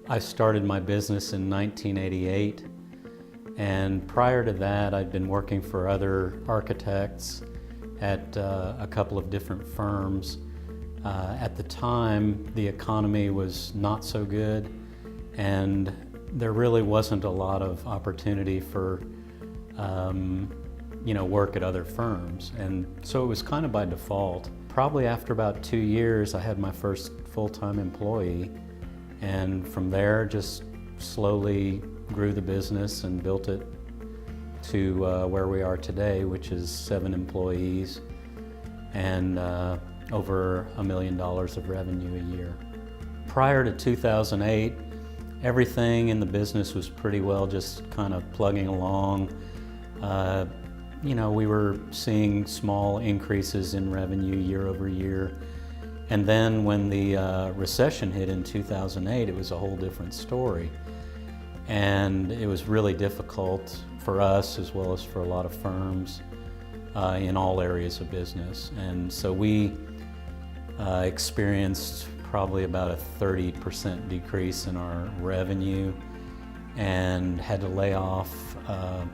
I started my business in 1988, and prior to that I'd been working for other architects at a couple of different firms. At the time, the economy was not so good, and there really wasn't a lot of opportunity for work at other firms, and so it was kind of by default. Probably after about 2 years, I had my first full-time employee, and from there just slowly grew the business and built it to where we are today, which is 7 employees and over $1 million of revenue a year. Prior to 2008, everything in the business was pretty well just kind of plugging along. We were seeing small increases in revenue year over year. And then when the recession hit in 2008, it was a whole different story. And it was really difficult for us as well as for a lot of firms in all areas of business. And so we experienced probably about a 30% decrease in our revenue and had to lay off a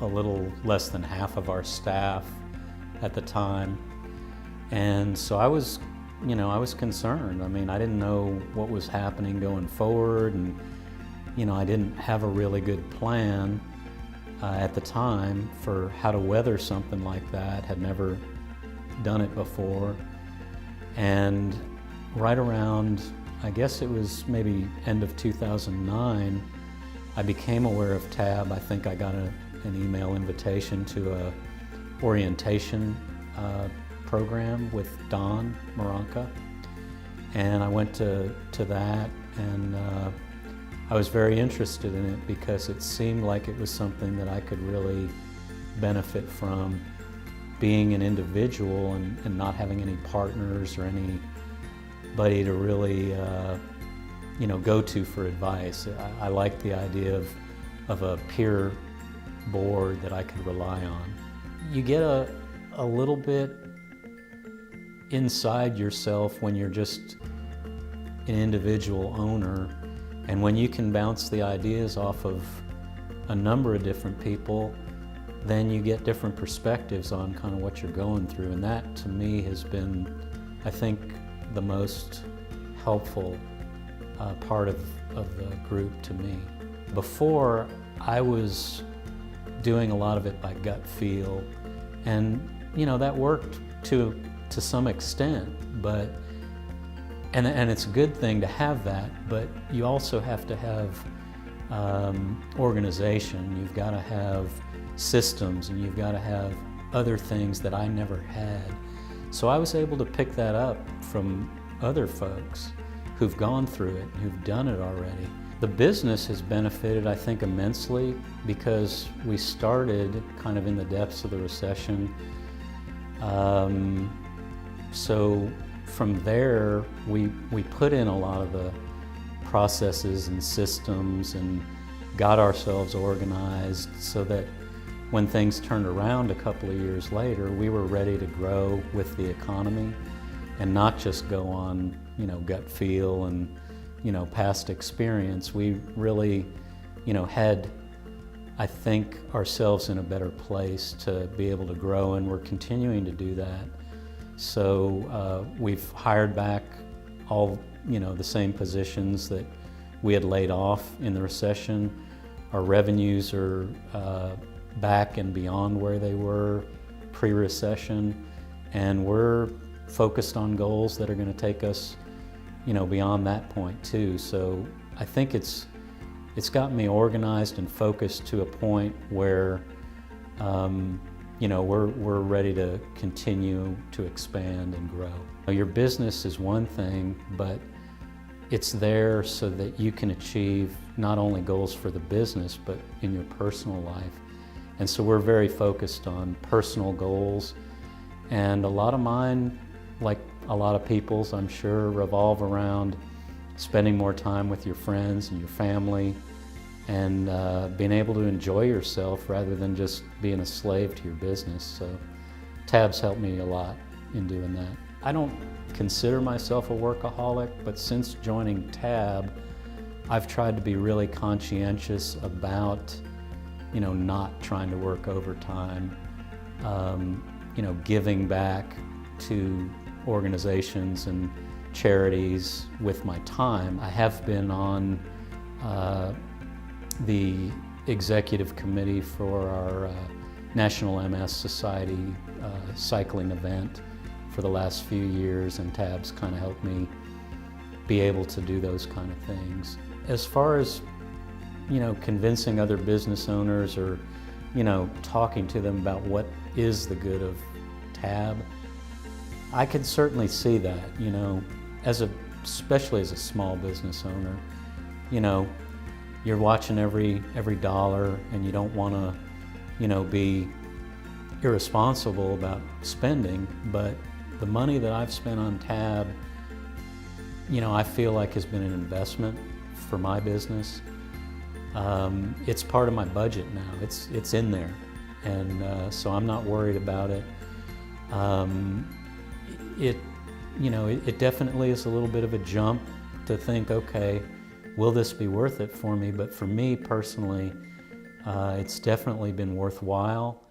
little less than half of our staff at the time. And so I was concerned. I mean, I didn't know what was happening going forward, and I didn't have a really good plan at the time for how to weather something like that. Had never done it before. And right around, I guess it was maybe end of 2009, I became aware of TAB. I think I got an email invitation to a orientation program with Don Maranca, and I went to that, and I was very interested in it because it seemed like it was something that I could really benefit from, being an individual and not having any partners or anybody to really go to for advice. I liked the idea of a peer board that I could rely on. You get a little bit inside yourself when you're just an individual owner, and when you can bounce the ideas off of a number of different people, then you get different perspectives on kind of what you're going through, and that to me has been, I think, the most helpful part of the group to me. Before, I was doing a lot of it by gut feel, and that worked to some extent, but and it's a good thing to have that, but you also have to have organization. You've got to have systems, and you've got to have other things that I never had. So I was able to pick that up from other folks who've gone through it, who've done it already. The business has benefited, I think, immensely because we started kind of in the depths of the recession. So from there, we put in a lot of the processes and systems and got ourselves organized so that when things turned around a couple of years later, we were ready to grow with the economy and not just go on, gut feel and, past experience. We really, had, I think, ourselves in a better place to be able to grow, and we're continuing to do that. So we've hired back all, the same positions that we had laid off in the recession. Our revenues are back and beyond where they were pre-recession, and we're focused on goals that are going to take us, beyond that point too. So I think it's got me organized and focused to a point where we're ready to continue to expand and grow. Your business is one thing, but it's there so that you can achieve not only goals for the business, but in your personal life. And so we're very focused on personal goals, and a lot of mine, like a lot of people's, I'm sure, revolve around spending more time with your friends and your family, and being able to enjoy yourself rather than just being a slave to your business. So TAB's helped me a lot in doing that. I don't consider myself a workaholic, but since joining TAB, I've tried to be really conscientious about, not trying to work overtime, giving back to organizations and charities with my time. I have been on the executive committee for our National MS Society cycling event for the last few years, and TAB's kind of helped me be able to do those kind of things. As far as, convincing other business owners or, talking to them about what is the good of TAB, I could certainly see that, especially as a small business owner. You're watching every dollar, and you don't want to, be irresponsible about spending, but the money that I've spent on TAB, I feel like has been an investment for my business. It's part of my budget now. It's in there, and so I'm not worried about it. It definitely is a little bit of a jump to think, okay, will this be worth it for me? But for me personally, it's definitely been worthwhile.